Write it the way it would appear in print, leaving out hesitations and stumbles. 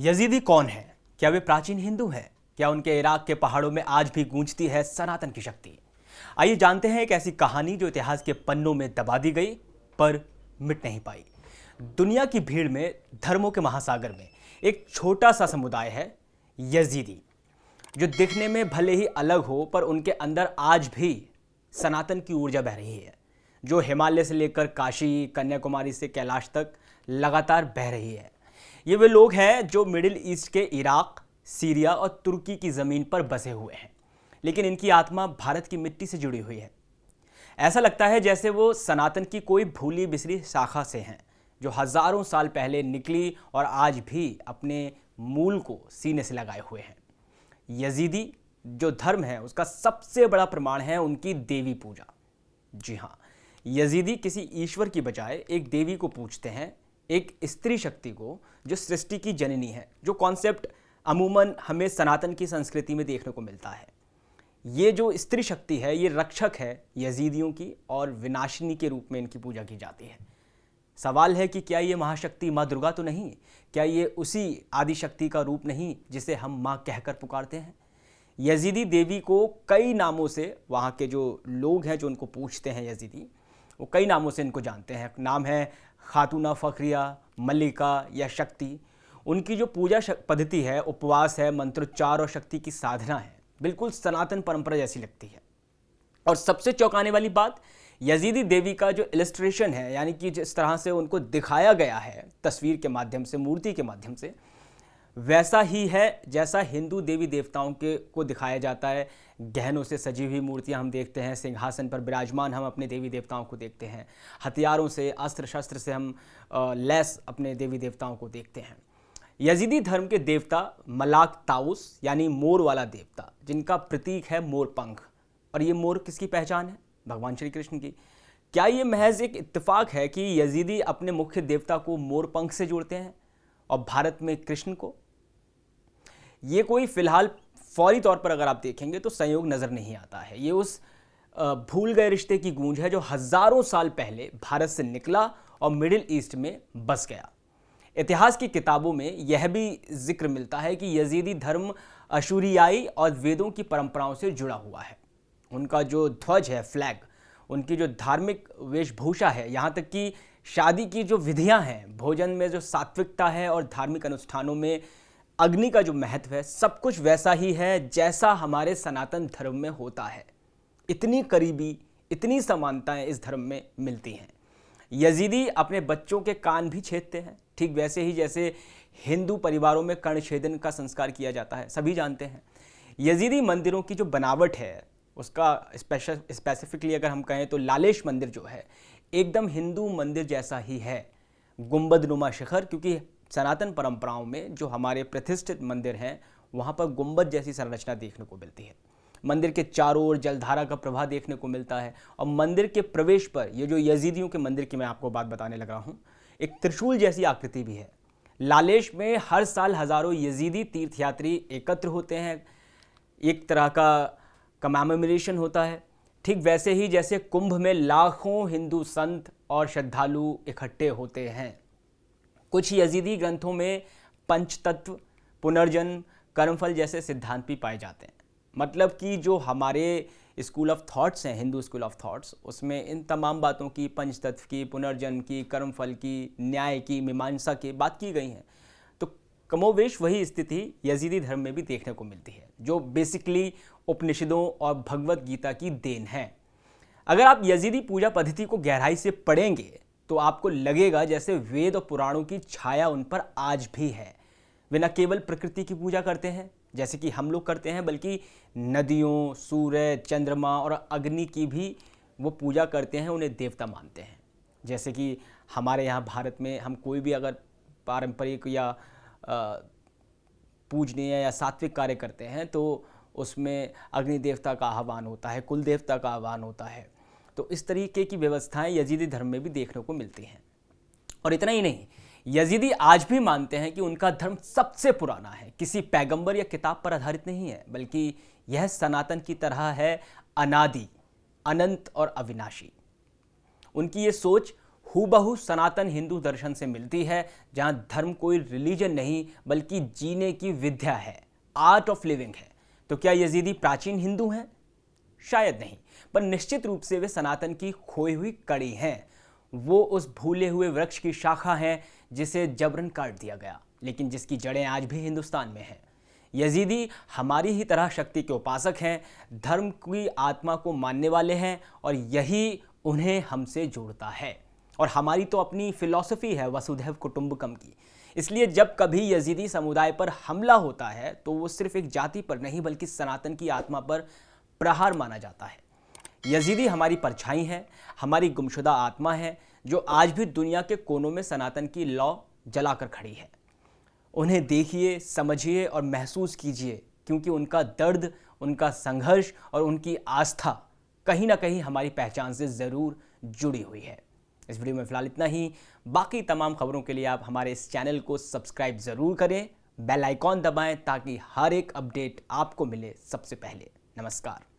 Yazidi कौन है? क्या वे प्राचीन हिंदू हैं? क्या उनके इराक के पहाड़ों में आज भी गूंजती है सनातन की शक्ति? आइए जानते हैं एक ऐसी कहानी जो इतिहास के पन्नों में दबा दी गई पर मिट नहीं पाई। दुनिया की भीड़ में, धर्मों के महासागर में एक छोटा सा समुदाय है यजीदी, जो दिखने में भले ही अलग हो पर उनके अंदर आज भी सनातन की ऊर्जा बह रही है, जो हिमालय से लेकर काशी, कन्याकुमारी से कैलाश तक लगातार बह रही है। ये वे लोग हैं जो मिडिल ईस्ट के इराक, सीरिया और तुर्की की ज़मीन पर बसे हुए हैं, लेकिन इनकी आत्मा भारत की मिट्टी से जुड़ी हुई है। ऐसा लगता है जैसे वो सनातन की कोई भूली बिसरी शाखा से हैं, जो हज़ारों साल पहले निकली और आज भी अपने मूल को सीने से लगाए हुए हैं। यजीदी जो धर्म है उसका सबसे बड़ा प्रमाण है उनकी देवी पूजा। जी हाँ, यजीदी किसी ईश्वर की बजाय एक देवी को पूजते हैं, एक स्त्री शक्ति को जो सृष्टि की जननी है, जो कॉन्सेप्ट अमूमन हमें सनातन की संस्कृति में देखने को मिलता है। ये जो स्त्री शक्ति है ये रक्षक है यजीदियों की और विनाशिनी के रूप में इनकी पूजा की जाती है। सवाल है कि क्या ये महाशक्ति माँ दुर्गा तो नहीं? क्या ये उसी आदिशक्ति का रूप नहीं जिसे हम माँ कहकर पुकारते हैं? यजीदी देवी को कई नामों से, वहाँ के जो लोग हैं जो उनको पूछते हैं यजीदी, वो कई नामों से इनको जानते हैं। नाम है खातूना फ़खरिया, मल्लिका या शक्ति। उनकी जो पूजा पद्धति है, उपवास है, मंत्रोच्चार और शक्ति की साधना है, बिल्कुल सनातन परंपरा जैसी लगती है। और सबसे चौंकाने वाली बात, यजीदी देवी का जो इलस्ट्रेशन है, यानी कि जिस तरह से उनको दिखाया गया है तस्वीर के माध्यम से, मूर्ति के माध्यम से, वैसा ही है जैसा हिंदू देवी देवताओं के को दिखाया जाता है। गहनों से सजी हुई मूर्तियां हम देखते हैं, सिंहासन पर विराजमान हम अपने देवी देवताओं को देखते हैं, हथियारों से, अस्त्र शस्त्र से हम लैस अपने देवी देवताओं को देखते हैं। यजीदी धर्म के देवता मलाक ताउस, यानी मोर वाला देवता, जिनका प्रतीक है मोर पंख। और ये मोर किसकी पहचान है? भगवान श्री कृष्ण की। क्या ये महज एक इत्तेफाक है कि यजीदी अपने मुख्य देवता को मोर पंख से जोड़ते हैं और भारत में कृष्ण को? ये कोई फिलहाल फौरी तौर पर अगर आप देखेंगे तो संयोग नज़र नहीं आता है। ये उस भूल गए रिश्ते की गूंज है जो हज़ारों साल पहले भारत से निकला और मिडिल ईस्ट में बस गया। इतिहास की किताबों में यह भी जिक्र मिलता है कि यजीदी धर्म अशूरियाई और वेदों की परंपराओं से जुड़ा हुआ है। उनका जो ध्वज है, फ्लैग, उनकी जो धार्मिक वेशभूषा है, यहाँ तक कि शादी की जो विधियाँ हैं, भोजन में जो सात्विकता है और धार्मिक अनुष्ठानों में अग्नि का जो महत्व है, सब कुछ वैसा ही है जैसा हमारे सनातन धर्म में होता है। इतनी करीबी, इतनी समानताएं इस धर्म में मिलती हैं। यजीदी अपने बच्चों के कान भी छेदते हैं, ठीक वैसे ही जैसे हिंदू परिवारों में कर्णछेदन का संस्कार किया जाता है, सभी जानते हैं। यजीदी मंदिरों की जो बनावट है उसका स्पेसिफिकली अगर हम कहें तो लालेश मंदिर जो है एकदम हिंदू मंदिर जैसा ही है, गुंबदनुमा शिखर, क्योंकि सनातन परंपराओं में जो हमारे प्रतिष्ठित मंदिर हैं वहाँ पर गुंबद जैसी संरचना देखने को मिलती है। मंदिर के चारों ओर जलधारा का प्रवाह देखने को मिलता है और मंदिर के प्रवेश पर, ये जो यजीदियों के मंदिर की मैं आपको बात बताने लगा हूँ, एक त्रिशूल जैसी आकृति भी है। लालेश में हर साल हज़ारों यजीदी तीर्थयात्री एकत्र होते हैं, एक तरह का कमेमोरेशन होता है। ठीक वैसे ही जैसे कुंभ में लाखों हिंदू संत और श्रद्धालु इकट्ठे होते हैं। कुछ यजीदी ग्रंथों में पंचतत्व, पुनर्जन्म, कर्मफल जैसे सिद्धांत भी पाए जाते हैं। मतलब कि जो हमारे स्कूल ऑफ थॉट्स हैं, हिंदू स्कूल ऑफ थॉट्स, उसमें इन तमाम बातों की, पंचतत्व की, पुनर्जन्म की, कर्मफल की, न्याय की, मीमांसा की बात की गई है। तो कमोवेश वही स्थिति यजीदी धर्म में भी देखने को मिलती है, जो बेसिकली उपनिषदों और भगवत गीता की देन है। अगर आप यजीदी पूजा पद्धति को गहराई से पढ़ेंगे तो आपको लगेगा जैसे वेद और पुराणों की छाया उन पर आज भी है। वे न केवल प्रकृति की पूजा करते हैं जैसे कि हम लोग करते हैं, बल्कि नदियों, सूर्य, चंद्रमा और अग्नि की भी वो पूजा करते हैं, उन्हें देवता मानते हैं। जैसे कि हमारे यहाँ भारत में हम कोई भी अगर पारंपरिक या पूजनीय या सात्विक कार्य करते हैं तो उसमें अग्नि देवता का आह्वान होता है, कुल देवता का आह्वान होता है। तो इस तरीके की व्यवस्थाएं यजीदी धर्म में भी देखने को मिलती हैं। और इतना ही नहीं, यजीदी आज भी मानते हैं कि उनका धर्म सबसे पुराना है, किसी पैगंबर या किताब पर आधारित नहीं है, बल्कि यह सनातन की तरह है, अनादि, अनंत और अविनाशी। उनकी ये सोच हूबहू सनातन हिंदू दर्शन से मिलती है, जहां धर्म कोई रिलीजन नहीं बल्कि जीने की विद्या है, आर्ट ऑफ लिविंग है। तो क्या यजीदी प्राचीन हिंदू हैं? शायद नहीं, पर निश्चित रूप से वे सनातन की खोई हुई कड़ी हैं। वो उस भूले हुए वृक्ष की शाखा है जिसे जबरन काट दिया गया, लेकिन जिसकी जड़ें आज भी हिंदुस्तान में हैं। यजीदी हमारी ही तरह शक्ति के उपासक हैं, धर्म की आत्मा को मानने वाले हैं, और यही उन्हें हमसे जोड़ता है। और हमारी तो अपनी फिलॉसफी है वसुधैव कुटुंबकम की। इसलिए जब कभी यजीदी समुदाय पर हमला होता है तो वो सिर्फ एक जाति पर नहीं बल्कि सनातन की आत्मा पर प्रहार माना जाता है। यजीदी हमारी परछाई है, हमारी गुमशुदा आत्मा है, जो आज भी दुनिया के कोनों में सनातन की लौ जलाकर खड़ी है। उन्हें देखिए, समझिए और महसूस कीजिए, क्योंकि उनका दर्द, उनका संघर्ष और उनकी आस्था कहीं ना कहीं हमारी पहचान से ज़रूर जुड़ी हुई है। इस वीडियो में फिलहाल इतना ही। बाकी तमाम खबरों के लिए आप हमारे इस चैनल को सब्सक्राइब ज़रूर करें, बेल आइकॉन दबाएं ताकि हर एक अपडेट आपको मिले सबसे पहले। नमस्कार।